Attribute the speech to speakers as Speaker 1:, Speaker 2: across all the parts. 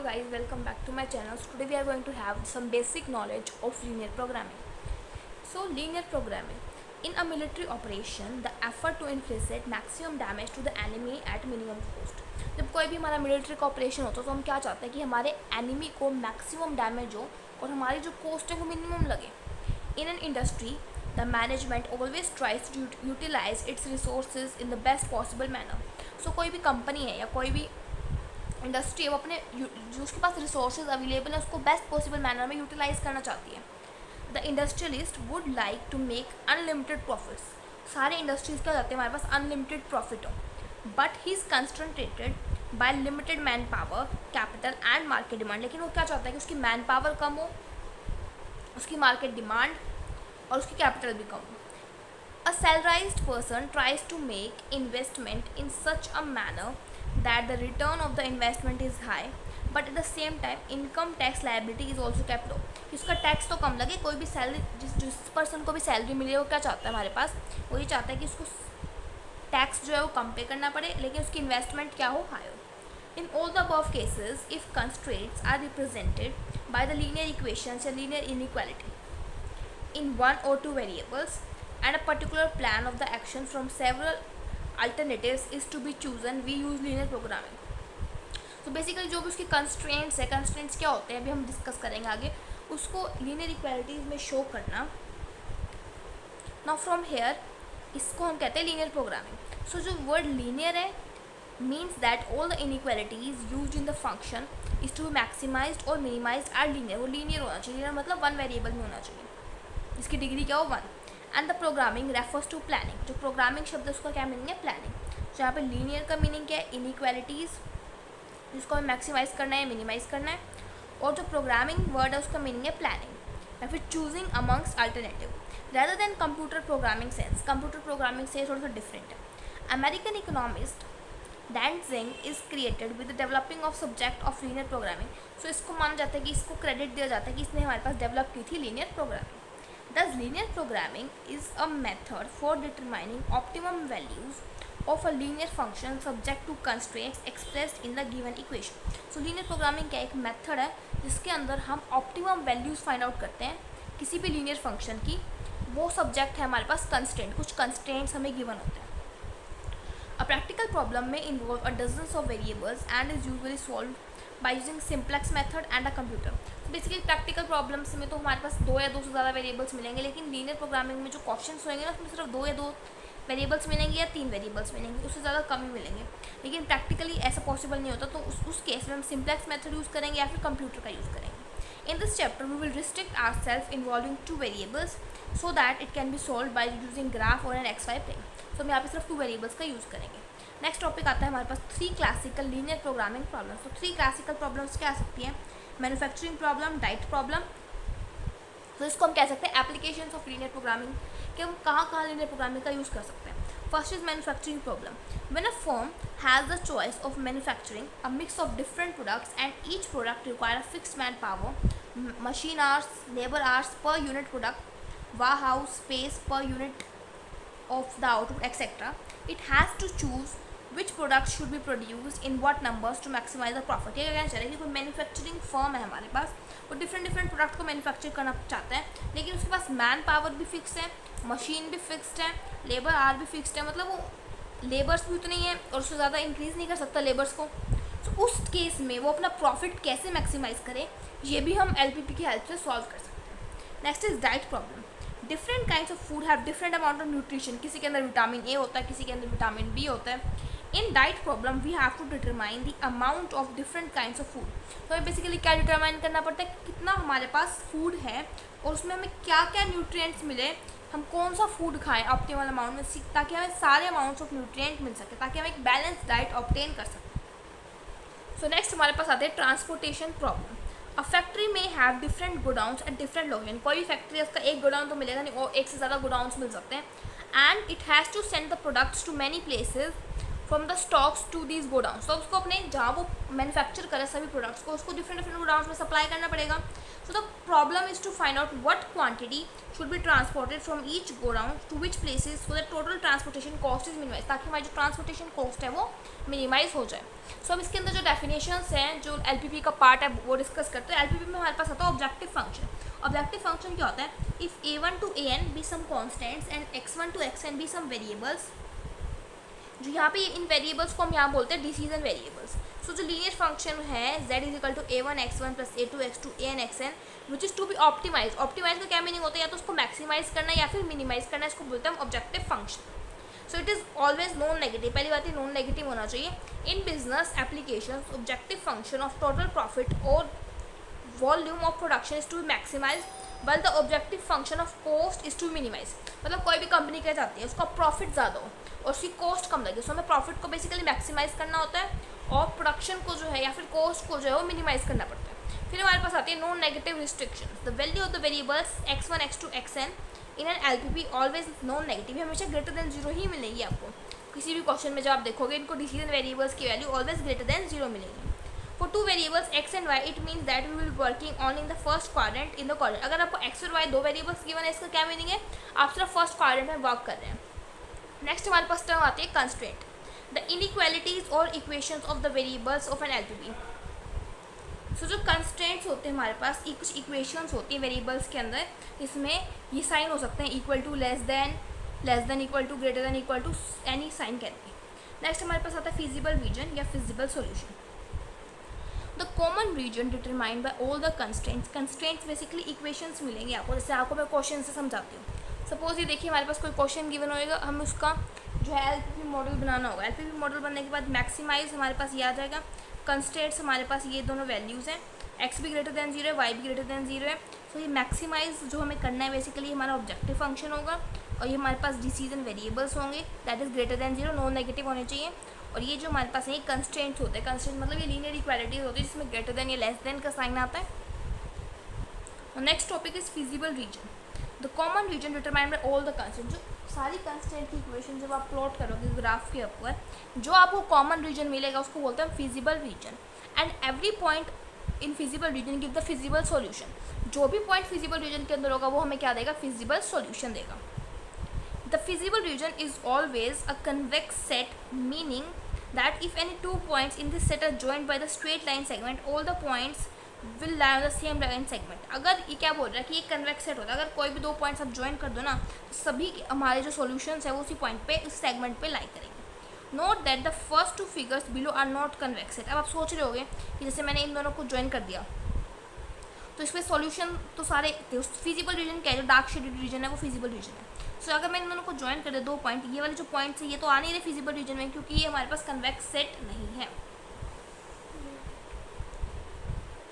Speaker 1: guys, welcome back to my channel. So today we are going to have some basic knowledge of linear programming. So linear programming. In a military operation, the effort to inflict maximum damage to the enemy at minimum cost. जब कोई भी हमारा military का operation होता है तो हम क्या चाहते हैं कि हमारे एनिमी को मैक्सिमम डैमेज हो और हमारी जो कॉस्ट है वो मिनिमम लगे. In an industry, the management always tries to utilize its resources in the best possible manner. So कोई भी कंपनी है या कोई भी इंडस्ट्री है वो अपने जो उसके पास रिसोर्सेज अवेलेबल है उसको बेस्ट पॉसिबल मैनर में यूटिलाइज करना चाहती है. The industrialist would like to make unlimited profits. सारे इंडस्ट्रीज क्या चाहते हैं हमारे पास अनलिमिटेड प्रॉफिट हो, but he is concentrated by limited man power, capital and market demand. लेकिन वो क्या चाहता है कि उसकी मैन पावर कम हो, उसकी मार्केट डिमांड और उसकी कैपिटल भी कम हो. A salarized person tries to make investment in such a manner that the return of the investment is high, but at the same time income tax liability is also kept low. इसका tax तो कम लगे. कोई भी salary जिस person को भी salary मिले वो क्या चाहता है हमारे पास, वो ये चाहता है कि उसको टैक्स जो है वो कम पे करना पड़े लेकिन उसकी इन्वेस्टमेंट क्या हो, हाई हो. In all the above cases, if constraints are represented by the linear equations or linear inequality in one or two variables, and a particular plan of the action from several alternatives is to be chosen, we use linear programming. तो basically जो भी उसकी constraints है, constraints क्या होते हैं अभी हम डिस्कस करेंगे आगे, उसको लीनियर इक्वालिटीज़ में शो करना. नाउ फ्रॉम हेयर इसको हम कहते हैं लीनियर प्रोग्रामिंग. सो जो वर्ड लीनियर है means that all the inequalities use in the function is to be maximized और मिनिमाइज्ड आर लीनियर. वो लीनियर होना चाहिए. लीनियर मतलब वन वेरिएबल में होना चाहिए जिसकी डिग्री क्या हो, 1. And the programming refers to planning. जो प्रोग्रामिंग शब्द है उसका क्या मीनिंग है, प्लानिंग. तो यहाँ पे लीनियर का मीनिंग क्या है, इनइक्वालिटीज़ जिसको हमें मैक्सिमाइज करना है, मिनिमाइज करना है. और जो प्रोग्रामिंग वर्ड है उसका मीनिंग है प्लानिंग या फिर choosing amongst alternative rather than computer programming sense. Computer programming से थोड़ा सा डिफरेंट है. American economist Dantzig is created with the developing of subject of linear programming. So इसको माना जाता है कि इसको क्रेडिट दिया जाता है कि इसने हमारे पास डेवलप की थी linear programming. Thus, linear programming is a method for determining optimum values of a linear function subject to constraints expressed in the given equation. So, linear programming क्या एक method है जिसके अंदर हम optimum values find out करते हैं किसी भी linear function की. वो subject है हमारे पास constraint, कुछ constraints हमें given होते हैं. A practical problem may involve a dozens of variables and is usually solved by using simplex method and a computer. Basically practical problems में तो हमारे पास 2 या 2 से ज़्यादा वेरिएबल्स मिलेंगे, लेकिन लीनियर प्रोग्रामिंग में जो क्वेश्चंस होंगे ना उसमें सिर्फ 2 या 2 वेरिएबल्स मिलेंगे या 3 वेरिएबल्स मिलेंगे, उससे ज़्यादा कम ही मिलेंगे. लेकिन प्रैक्टिकली ऐसा पॉसिबल नहीं होता, तो उस केस में हम सिम्प्लेक्स मेथड यूज़ करेंगे या फिर कंप्यूटर का यूज़ करेंगे. In this chapter we will restrict ourselves involving 2 variables so that it can be solve by using graph और एन XY प्लेन. तो हम यहाँ पे सिर्फ 2 वेरिएबल्स का यूज़ करेंगे. नेक्स्ट टॉपिक आता है हमारे पास 3 क्लासिकल लीनियर प्रोग्रामिंग प्रॉब्लम्स. तो 3 क्लासिकल प्रॉब्लम्स क्या आ सकती हैं, मैन्युफैक्चरिंग प्रॉब्लम, डाइट प्रॉब्लम. तो इसको हम कह सकते हैं एप्लीकेशंस ऑफ लीनियर प्रोग्रामिंग कि हम कहाँ लीनियर प्रोग्रामिंग का यूज़ कर सकते हैं. First is manufacturing problem. When a firm has the choice of manufacturing a mix of different products and each product require a fixed man power, machine hours, labour hours per unit product, war house space per unit of the output, etc. It has to choose which products should be produced in what numbers to maximize the profit. ये कहना चाह रहे हैं कि कोई manufacturing firm है हमारे पास, वो डिफरेंट प्रोडक्ट को मैन्युफैक्चर करना चाहता है लेकिन उसके पास मैन पावर भी फिक्स है, मशीन भी फिक्स्ड है, लेबर आवर भी फिक्स्ड है. मतलब वो लेबर्स भी उतनी है और उससे ज़्यादा इंक्रीज़ नहीं कर सकता लेबर्स को. तो उस केस में वो अपना प्रॉफिट कैसे मैक्सिमाइज करे, ये भी हम LPP की हेल्प से सॉल्व कर सकते हैं. Next is diet problem. Different kinds of food have different amount of nutrition. किसी के अंदर विटामिन A होता है, किसी के अंदर विटामिन B होता है. In diet problem we have to determine the amount of different kinds of food. तो हमें बेसिकली क्या डिटरमाइन करना पड़ता है, कितना हमारे पास फूड है और उसमें हमें क्या क्या न्यूट्रिएंट्स मिले, हम कौन सा फूड खाएं ऑप्टिमल अमाउंट में, ताकि हमें सारे अमाउंट्स ऑफ न्यूट्रिएंट मिल सके, ताकि हम एक बैलेंस डाइट ऑब्टेन कर सकें. सो नेक्स्ट हमारे पास आते हैं ट्रांसपोर्टेशन प्रॉब्लम. अ फैक्ट्री में have different godowns at different location. कोई भी फैक्ट्री उसका एक गोडाउन तो मिलेगा नहीं और एक से ज़्यादा गोडाउन्स मिल सकते हैं. And it has to send the products to many places from the stocks to these godown, तो उसको अपने जहाँ वो मैन्युफैक्चर करे सभी प्रोडक्ट्स को उसको डिफरेंट डिफरेंट गोडाउन में सप्लाई करना पड़ेगा. So the problem is to find out what quantity should be transported from each godown to which places so that total transportation cost is minimize, ताकि हमारी जो ट्रांसपोर्टेशन कॉस्ट है वो minimise हो जाए. सो अब इसके अंदर जो डेफिनेशंस हैं, जो एलपीपी का पार्ट है वो डिस्कस करते हैं. एलपीपी में हमारे पास आता है ऑब्जेक्टिव फंक्शन. ऑब्जेक्टिव फंक्शन क्या होता है? If a1 to an be some constants and x1 to xn be some variables, जो यहाँ पे इन वेरिएबल्स को हम यहाँ बोलते हैं डिसीजन वेरिएबल्स. सो जो लीनियर फंक्शन है z is equal to a1 x1 plus a2 x2 an xn which is to be optimize. Optimize का क्या मीनिंग होता है? या तो उसको मैक्सिमाइज करना या फिर मिनिमाइज करना, इसको बोलते हैं हम objective function. So it is always non negative. पहली बात है नॉन नेगेटिव होना चाहिए. In business application objective function of total profit और volume of production is to be maximize but the objective function of cost is to minimize. मतलब कोई भी company क्या चाहती है उसका प्रॉफिट ज़्यादा हो और उसकी कॉस्ट कम लगे. सो हमें प्रॉफिट को बेसिकली मैक्सिमाइज करना होता है और प्रोडक्शन को जो है या फिर कॉस्ट को जो है वो मिनिमाइज करना पड़ता है. फिर हमारे पास आती है non negative restriction. The value of the variables x1 x2 xn in an LPP always non negative, हमेशा ग्रेटर देन जीरो ही मिलेगी आपको. किसी भी क्वेश्चन में जब आप देखोगे इनको डिसीजन वेरिएबल्स की value always greater than zero मिलेगी. For two variables x and y it means that we will working on in the first quadrant in the quadrant. अगर आपको x और y दो वेरिएबल्स गिवन है, इसका क्या meaning है? आप सिर्फ फर्स्ट क्वाड्रेंट में वर्क कर रहे हैं. नेक्स्ट हमारे पास टर्म आती है कंस्ट्रेंट. द इनइक्वालिटीज और equations of the variables of an LPP. So जो कंस्ट्रेंट्स होते हैं हमारे पास, कुछ इक्वेशंस होती हैं वेरिएबल्स के अंदर, इसमें ये साइन हो सकते हैं equal to, less than, equal to, greater than, equal to, any sign can be. Next हमारे पास आता है फिजिबल रीजन या feasible solution. The common region determined by all the constraints. Constraints basically equations मिलेंगे आपको, जैसे आपको मैं क्वेश्चन से समझाती हूँ. सपोज ये देखिए हमारे पास कोई क्वेश्चन गिवन होएगा, हम उसका जो है एलपीपी मॉडल बनाना होगा. एलपीपी मॉडल बनने के बाद मैक्सिमाइज हमारे पास ये आ जाएगा. कंस्ट्रेंट्स हमारे पास ये दोनों वैल्यूज़ हैं, x भी ग्रेटर देन जीरो है, y भी ग्रेटर देन जीरो है. सो ये मैक्सिमाइज जो हमें करना है बेसिकली हमारा ऑब्जेक्टिव फंक्शन होगा और ये हमारे पास डिसीजन वेरिएबल्स होंगे that is greater than zero, non negative होने चाहिए. और ये जो हमारे पास है कंस्ट्रेंट्स होते हैं. कंस्ट्रेंट मतलब ये लीनियर इक्वालिटीज होती है जिसमें ग्रेटर देन या लेस देन का साइन आता है. और next topic is feasible region. The common region determined by all the constraint. जो सारी कंस्ट्रेंट की इक्वेशन जब आप प्लॉट करोगे ग्राफ के ऊपर, जो आपको कॉमन रीजन मिलेगा उसको बोलते हैं feasible region. And every point in feasible region give the feasible solution. जो भी पॉइंट फिजिबल रीजन के अंदर होगा वो हमें क्या देगा? फिजिबल सॉल्यूशन देगा. The feasible region is always a convex set, meaning that if any two points in this set are joined by the straight line segment, all the points will lie on the same line segment. अगर ये क्या बोल रहा है कि ये convex set होता है, अगर कोई भी दो पॉइंट्स आप ज्वाइन कर दो ना तो सभी हमारे जो सॉल्यूशंस है वो उसी पॉइंट पे, उस सेगमेंट पे लाई करेंगे. Note that the first two figures below are not convex set. अब आप सोच रहे होगे कि जैसे मैंने इन दोनों को ज्वाइन कर दिया तो इसमें सॉल्यूशन तो सारे फिजिबल रीजन क्या है, जो डार्क शेडेड रीजन है वो फिजिबल रीजन है. सो अगर मैं इन दोनों को ज्वाइन कर दे दो पॉइंट, ये वाले जो पॉइंट्स है ये तो आ नहीं रहे फिजिबल रीजन में क्योंकि ये हमारे पास कन्वेक्स सेट नहीं है.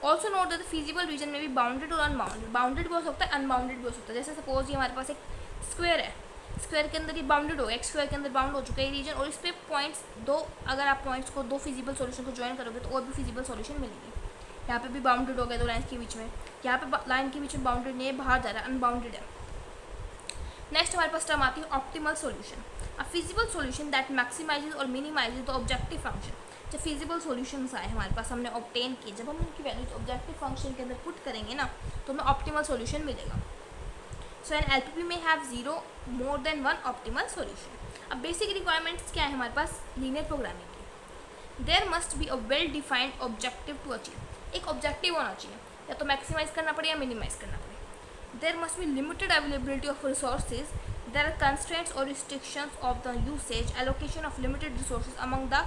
Speaker 1: Also note that the feasible region में भी बाउंडेड और अनबाउंडेड. बाउंडेड भी हो सकता है, अनबाउंडेड भी हो सकता है. जैसे सपोज ये हमारे पास एक स्क्वायर है, स्क्वायर के अंदर ये बाउंडेड हो, एक स्क्वायर के अंदर बाउंड हो चुका है रीजन, और इस पर पॉइंट्स दो, अगर आप पॉइंट्स को दो फिजिबल सॉल्यूशन को ज्वाइन करोगे तो और भी फिजिबल सॉल्यूशन मिलेगी. यहाँ पे भी बाउंडेड हो गया दो लाइन के बीच में, यहाँ पे लाइन के बीच में बाउंडेड नहीं है, बाहर जा रहा है, अनबाउंडेड है. नेक्स्ट हमारे पास टर्म आती है optimal solution. A feasible solution that maximizes और मिनिमाइजेज द ऑब्जेक्टिव फंक्शन. जब फिजिबल सॉल्यूशंस आए हमारे पास, हमने ऑब्टेन किए, जब हम उनकी वैल्यूज ऑब्जेक्टिव फंक्शन के अंदर पुट करेंगे ना तो हमें ऑप्टिमल सॉल्यूशन मिलेगा. So an LPP may have zero more than one optimal solution. अब बेसिक रिक्वायरमेंट्स क्या है हमारे पास लीनियर प्रोग्रामिंग की? There must be a well defined objective to achieve. एक ऑब्जेक्टिव होना चाहिए, या तो मैक्सिमाइज करना पड़े या मिनिमाइज करना पड़े. There must be limited availability of resources. There are constraints or restrictions of the usage, allocation of limited resources among the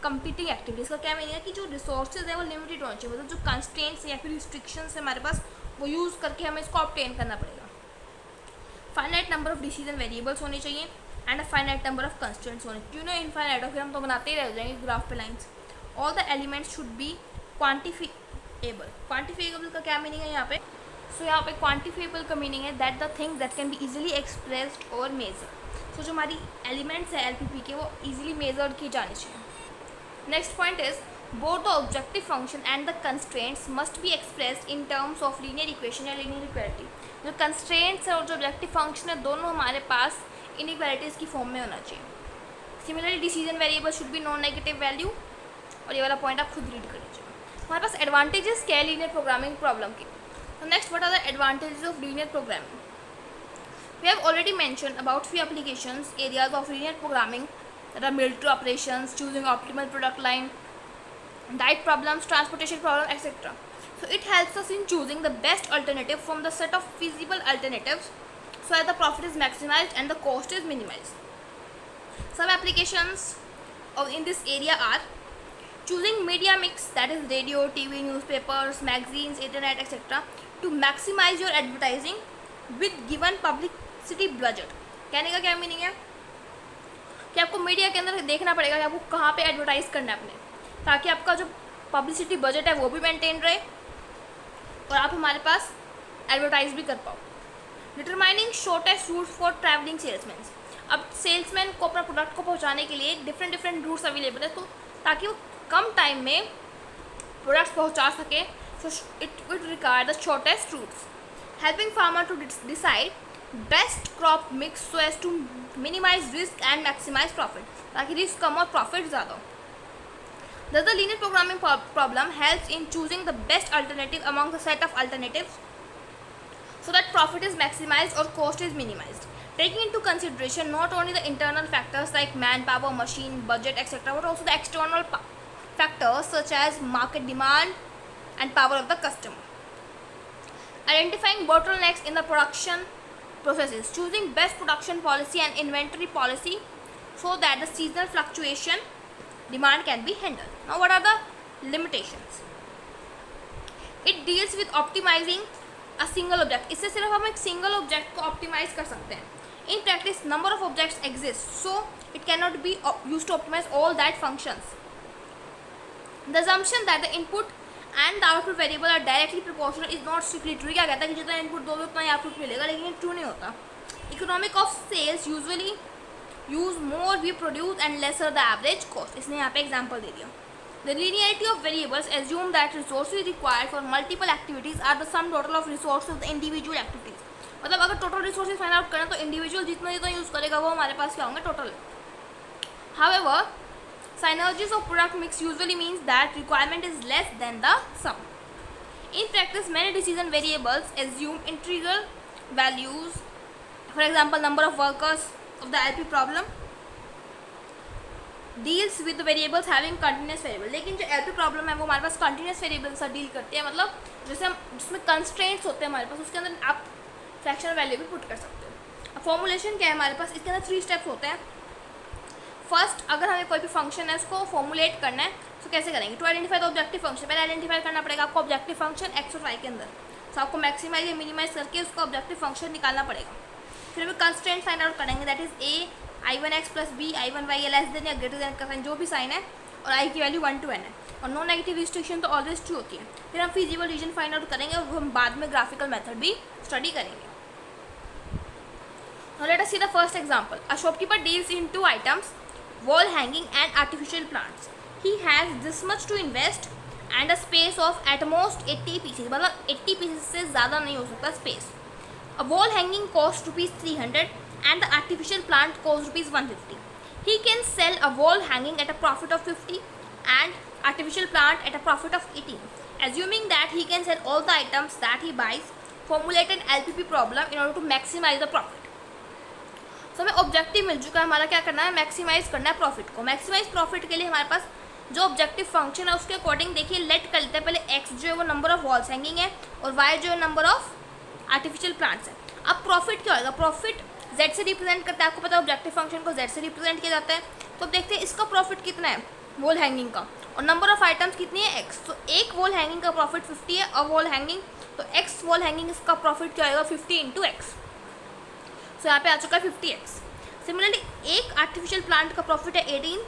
Speaker 1: competing activities. का क्या मीनिंग है कि जो resources है वो limited होना चाहिए, मतलब जो constraints या फिर restrictions है हमारे पास वो यूज़ करके हमें इसको obtain करना पड़ेगा. Finite number of decision variables होने चाहिए and a finite number of constraints होने. क्यों ना infinite हो, फिर हम तो बनाते ही रह जाएंगे ग्राफ पे lines. All the elements should be quantifiable. Quantifiable का क्या मीनिंग है यहाँ पे? सो यहाँ पे क्वान्टिफिएबल का मीनिंग है that the thing that can be easily expressed और मेजर. सो जो हमारी एलिमेंट्स है एलपीपी के वो इजीली मेजर्ड की जानी चाहिए. Next point is both the objective function and the constraints must be expressed in terms of linear equation या लीनियर इक्वालिटी. जो कंस्ट्रेंट्स है और जो ऑब्जेक्टिव फंक्शन है दोनों हमारे पास इनइक्वालिटीज़ की फॉर्म में होना चाहिए. Similarly decision variable should be non negative value, और ये वाला पॉइंट आप खुद रीड कर लीजिएगा। हमारे पास एडवांटेजेस क्या है लीनियर प्रोग्रामिंग प्रॉब्लम के। तो next, what are the advantages of linear programming? We have already mentioned about few applications areas of linear programming that are military operations, choosing optimal product line, diet problems, transportation problem, etc. So it helps us in choosing the best alternative from the set of feasible alternatives so that the profit is maximized and the cost is minimized. Some applications in this area are choosing media mix, that is radio, TV, newspapers, magazines, internet, etc. to maximize your advertising with given publicity budget. कहने का क्या meaning है कि आपको media के अंदर देखना पड़ेगा कि आपको कहाँ पे एडवर्टाइज करना है अपने, ताकि आपका जो पब्लिसिटी बजट है वो भी मेंटेन रहे और आप हमारे पास एडवर्टाइज भी कर पाओ। Determining shortest route for travelling salesman. अब सेल्समैन को अपना प्रोडक्ट को पहुँचाने के लिए डिफरेंट रूट्स अवेलेबल है, तो ताकि वो कम टाइम में प्रोडक्ट्स पहुँचा सके, so it would require the shortest routes. Helping farmer to decide best crop mix so as to minimize risk and maximize profit, ताकि रिस्क कम और प्रॉफिट ज़्यादा हो। Thus the linear programming problem helps in choosing the best alternative among the set of alternatives so that profit is maximized or cost is minimized, taking into consideration not only the internal factors like manpower, machine, budget, etc., but also the external factors such as market demand and power of the customer. Identifying bottlenecks in the production processes, choosing best production policy and inventory policy so that the seasonal fluctuation demand can be handled. Now what are the limitations? It deals with optimizing a single object. इससे सिर्फ हम एक single object को optimise कर सकते हैं। In practice, number of objects exist, so it cannot be used to optimize all that functions. The assumption that the input and the output variable are directly proportional is not strictly true। क्या कहता है कि जितना input दोगे उतना ही output मिलेगा, लेकिन ये ट्रू नहीं होता। Economic of sales usually use more we produce and lesser the average cost. इसने यहाँ पे एग्जांपल दे दिया। The linearity of variables assume that resources required for multiple activities are the sum total of resources of the individual activities। मतलब अगर total resources find out करें तो individual जितना जितना यूज़ करेगा वो हमारे पास क्या होंगे, total. However, synergies of product mix usually means that requirement is less than the sum. In practice, many decision variables assume integral values. For example, number of workers of the LP problem deals with the variables having continuous variable। लेकिन जो LP problem है वो हमारे पास continuous variable से deal करती है, मतलब जैसे हम जिसमें constraints होते हैं हमारे पास, उसके अंदर आप फ्रैक्शनल वैल्यू भी पुट कर सकते हो। अब फॉर्मुलेशन क्या है हमारे पास, इसके अंदर 3 स्टेप्स होते हैं। फर्स्ट, अगर हमें कोई भी फंक्शन है उसको फॉर्मुलेट करना है तो कैसे करेंगे? To identify the objective function. पहले आइडेंटिफाई करना पड़ेगा आपको ऑब्जेक्टिव फंक्शन एक्स और वाई के अंदर, तो आपको मैक्सिमाइज या मिनिमाइज करके उसका ऑब्जेक्टिव फंक्शन निकालना पड़ेगा। फिर हमें कंस्ट्रेंट फाइंड आउट करेंगे, that is a I1x plus b I1y less than या ग्रेटर देन का साइन जो भी साइन है, और आई की वैल्यू 1 to n है, और नो नेगेटिव रिस्ट्रिक्शन तो ऑलवेज ट्रू होती है। फिर हम फिजिबल रीजन फाइंड आउट करेंगे और वो हम बाद में ग्राफिकल मेथड भी स्टडी करेंगे। Now let us see the first example. A shopkeeper deals in 2 items, wall hanging and artificial plants. He has this much to invest and a space of at most 80 pieces, मतलब 80 pieces से ज़्यादा नहीं हो सकता space. A wall hanging costs ₹300 and the artificial plant costs ₹150. He can sell a wall hanging at a profit of 50 and artificial plant at a profit of 18. Assuming that he can sell all the items that he buys, formulate an LPP problem in order to maximize the profit. तो हमें objective मिल चुका है, हमारा क्या करना है, maximise करना है प्रॉफिट को। मैक्सिमाइज प्रॉफिट के लिए हमारे पास जो ऑब्जेक्टिव फंक्शन है उसके अकॉर्डिंग देखिए लेट कर लेते हैं। पहले एक्स जो है वो नंबर ऑफ वॉल्स हैंगिंग है और वाई जो है नंबर ऑफ आर्टिफिशियल प्लांट्स है। अब प्रॉफिट क्या होगा, प्रॉफिट जेड से रिप्रेजेंट करता है, आपको पता है ऑब्जेक्टिव फंक्शन को जेड से रिप्रेजेंट किया जाता है। तो अब देखते हैं इसका प्रॉफिट कितना है वॉल हैंगिंग का, और नंबर ऑफ आइटम्स कितनी है एक्स। तो एक वॉल हैंगिंग का प्रॉफिट 50 है और वॉल हैंगिंग, तो एक्स वॉल हैंगिंग इसका प्रॉफिट क्या होगा 50 इंटू एक्स। सो यहाँ पे आ चुका है 50x। सिमिलरली एक आर्टिफिशियल प्लांट का प्रॉफिट है 18,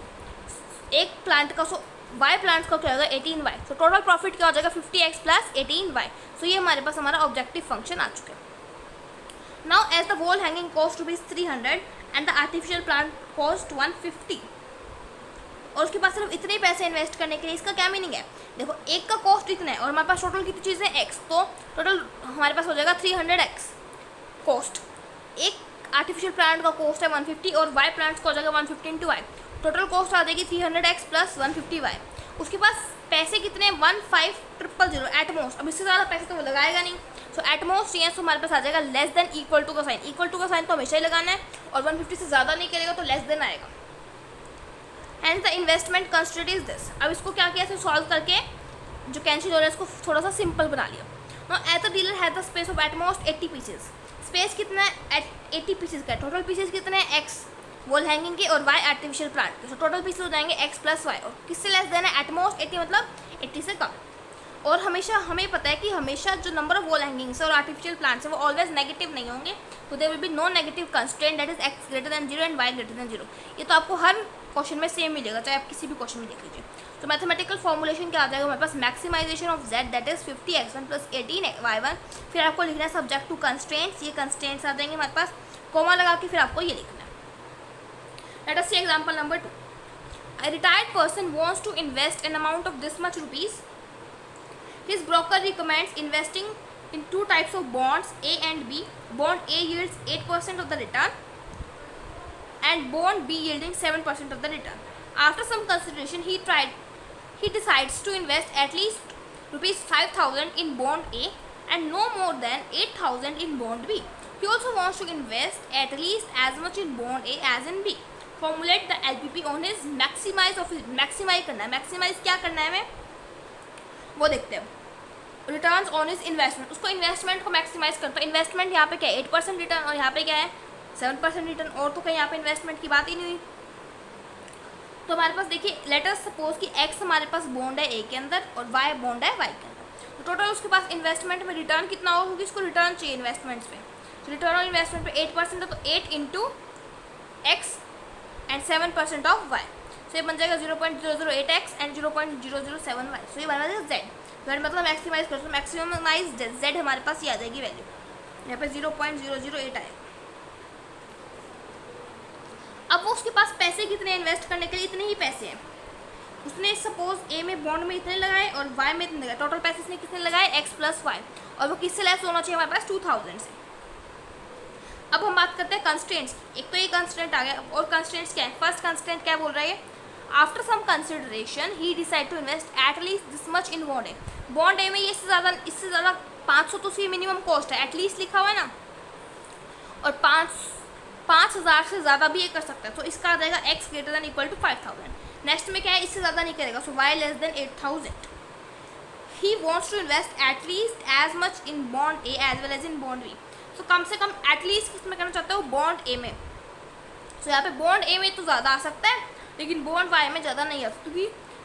Speaker 1: एक प्लांट का, सो वाई प्लांट का क्या होगा 18y। तो टोटल प्रॉफिट क्या हो जाएगा 50x प्लस 18y। सो ये हमारे पास हमारा ऑब्जेक्टिव फंक्शन आ चुका है। Now as the wall hanging cost ₹300 and the artificial plant cost 150, और उसके पास सिर्फ इतने पैसे इन्वेस्ट करने के लिए, इसका क्या मीनिंग है, देखो एक का कॉस्ट इतना है और हमारे पास टोटल कितनी चीज़ें x, तो टोटल हमारे पास हो जाएगा 300x कॉस्ट। एक आर्टिफिशियल प्लांट का कॉस्ट है 150 और वाई प्लांट्स का हो जाएगा 150 इंटू वाई। टोटल कॉस्ट आ जाएगी 300x प्लस 150y। उसके पास पैसे कितने 1500 एटमोस्ट। अब इससे ज़्यादा पैसे तो वो लगाएगा नहीं, सो एटमोस्ट ये सो हमारे पास आ जाएगा लेस देन इक्वल टू का साइन। इक्वल टू का साइन तो हमेशा ही लगाना है, और 150 से ज़्यादा नहीं करेगा तो लेस देन आएगा। And the investment constraint is this. अब इसको क्या किया, सॉल्व करके जो कैंसिल हो रहा है इसको थोड़ा सा सिंपल बना लिया। Now as the dealer has the space of at most 80 pieces. Space कितना है 80 पीसेस का। टोटल पीसेस कितने हैं x वॉल हैंगिंग के और y आर्टिफिशियल प्लांट के। सो टोटल पीसेस हो जाएंगे x प्लस वाई, और किससे लेस देना है एटमोस्ट 80 मतलब 80 से कम। और हमेशा हमें पता है कि हमेशा जो नंबर ऑफ वॉल हैंगिंग्स और आर्टिफिशियल प्लांट्स है वो ऑलवेज नेगेटिव नहीं होंगे, तो there will be no negative constraint that is x greater than 0 and y greater than 0। ये तो आपको हर क्वेश्चन में सेम मिलेगा, चाहे आप किसी भी क्वेश्चन में देख लीजिए। तो मैथमेटिकल फॉर्मुलेशन क्या आ जाएगा हमारे पास, maximization of z that is 50x1 plus 18y1। फिर आपको लिखना है सब्जेक्ट टू कंस्ट्रेंट्स। ये कंस्ट्रेंट्स आ जाएंगे हमारे पास, कोमा लगा के फिर आपको ये लिखना है। Let us see example number 2। A retired person wants to invest an amount of this much rupees. His broker recommends investing in two types of bonds, A and B. Bond A yields 8% of the return and bond B yielding 7% of the return. After some consideration, he decides to invest at least rupees 5,000 in bond A and no more than 8,000 in bond B. He also wants to invest at least as much in bond A as in B. Formulate the LPP on his maximize करना है। maximize क्या करना है हमें वो देखते हैं। Returns on his investment, उसको इन्वेस्टमेंट को मैक्सिमाइज करता है। इन्वेस्टमेंट यहाँ पे क्या है 8% रिटर्न, और यहाँ पे क्या है 7% रिटर्न, और तो कहीं यहाँ पे इन्वेस्टमेंट की बात ही नहीं हुई। तो हमारे पास देखिए लेट अस सपोज कि x हमारे पास बॉन्ड है ए के अंदर और y बॉन्ड है y के अंदर। तो टोटल उसके पास इन्वेस्टमेंट में रिटर्न कितना होगा, क्योंकि इसको रिटर्न चाहिए इन्वेस्टमेंट्स पे। तो रिटर्न ऑन इन्वेस्टमेंट पे 8% है, तो 8 into x and 7% of y। सो ये बन जाएगा 0.008x एंड 0.007y। सो ये बना जाएगा z। z मतलब मैक्सिमाइज कर, तो मैक्सिमाइज z हमारे पास ये आ जाएगी वैल्यू, यहाँ पे 0.008 आएगा। अब वो उसके पास पैसे कितने इन्वेस्ट करने के लिए, इतने ही पैसे हैं। उसने सपोज ए में बॉन्ड में इतने लगाए और वाई में इतने लगाए। टोटल पैसे इसने कितने लगाए एक्स प्लस वाई, और वो किससे लेस होना चाहिए हमारे पास 2000 से। अब हम बात करते हैं कंस्ट्रेंट्स। एक तो ये कंस्ट्रेंट आ गया, और कंस्ट्रेंट्स क्या है। फर्स्ट कंस्ट्रेंट क्या बोल रहा है, after some consideration he decide to invest at least this much in bond A. Bond A में ये इससे ज़्यादा 500 तो उसकी मिनिमम कॉस्ट है, एटलीस्ट लिखा हुआ है ना, और 5,000 से ज़्यादा भी ये कर सकता है। तो इसका आ जाएगा x greater than equal to 5000। Next में क्या है, इससे ज़्यादा नहीं करेगा, so y less than 8000। He wants to invest at least as much in bond A as well as in bond B. तो कम से कम एटलीस्ट किस में करना चाहता है, बॉन्ड ए में। तो यहाँ पे बॉन्ड ए में तो ज़्यादा आ सकता है, लेकिन बॉन्ड वाई में ज़्यादा नहीं आ सकता,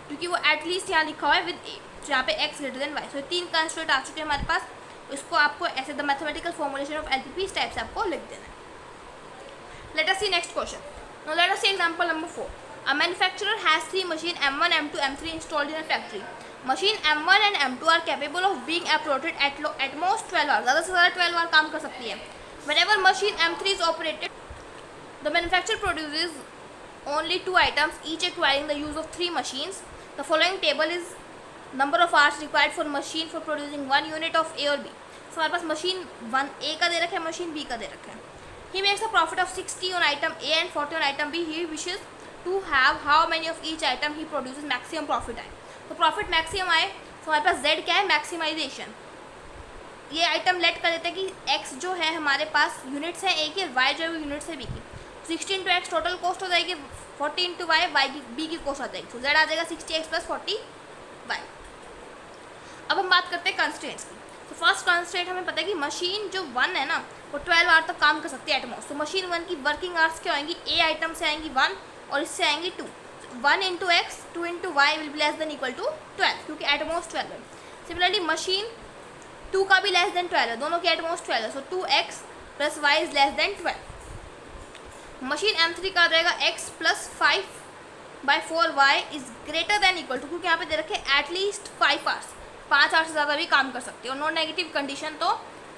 Speaker 1: क्योंकि वो एटलीस्ट यहाँ लिखा हुआ है विद ए। तो यहाँ पे x ग्रेटर देन वाई। सो 3 कंस्ट्रेंट आ चुके हैं हमारे पास। इसको आपको ऐसे the mathematical formulation of LPP इस टाइप से आपको लिख देना है। Let us see next question. Now let us see example number 4. A manufacturer has 3 machine M1, M2, M3 installed in a factory. Machine M1 and M2 are capable of being operated at most 12 hours. ज़्यादा से ज़्यादा 12 hour काम कर सकती है। Whenever machine M3 is operated, the manufacturer produces only 2 items, each requiring the use of 3 machines. The following table is number of hours required for machine for producing 1 unit of A or B. So हमारे पास machine 1 A का दे रखा है, machine B का दे रखा है। He makes a profit of 60 on item A and 40 on item B. He wishes to have how many of each item he produces maximum profit आए। तो profit maximum आए, तो हमारे पास Z क्या है, मैक्सिमाइजेशन। ये आइटम लेट कर देते हैं कि X जो है हमारे पास यूनिट्स है A की, और Y जो है यूनिट्स है B की। 60 इंटू एक्स टोटल कॉस्ट हो जाएगी, 40 इंटू वाई की B की कॉस्ट आ जाएगी। तो Z आ जाएगा 60x प्लस 40y। अब हम बात करते हैं कंस्ट्रेंट्स की। तो फर्स्ट कंस्ट्रेंट हमें पता है कि मशीन जो 1 है ना वो 12 आवर तक काम कर सकती है एटमोस्ट। तो मशीन 1 की वर्किंग आवर्स क्या आएंगी, ए आइटम से आएंगी 1 और इससे आएंगी 2। 1 into X 2 into Y will be less than equal to 12, क्योंकि एटमोस्ट 12 है। सिमिलरली मशीन 2 का भी लेस देन 12 है, दोनों की एटमोस्ट 12 है। So 2x plus Y is less than 12। Machine M3 का आ जाएगा x plus 5/4y is greater than equal to, क्योंकि यहाँ पे दे रखे एटलीस्ट 5 आवर्स, 5 आवर्स से ज़्यादा भी काम कर सकती है। और नॉन नेगेटिव कंडीशन तो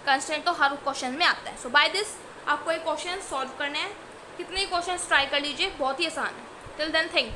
Speaker 1: कंस्टेंट तो हर क्वेश्चन में आता है। सो बाय दिस आपको ये क्वेश्चन सॉल्व करने हैं। कितने क्वेश्चन ट्राई कर लीजिए, बहुत ही आसान है। Till then thank you.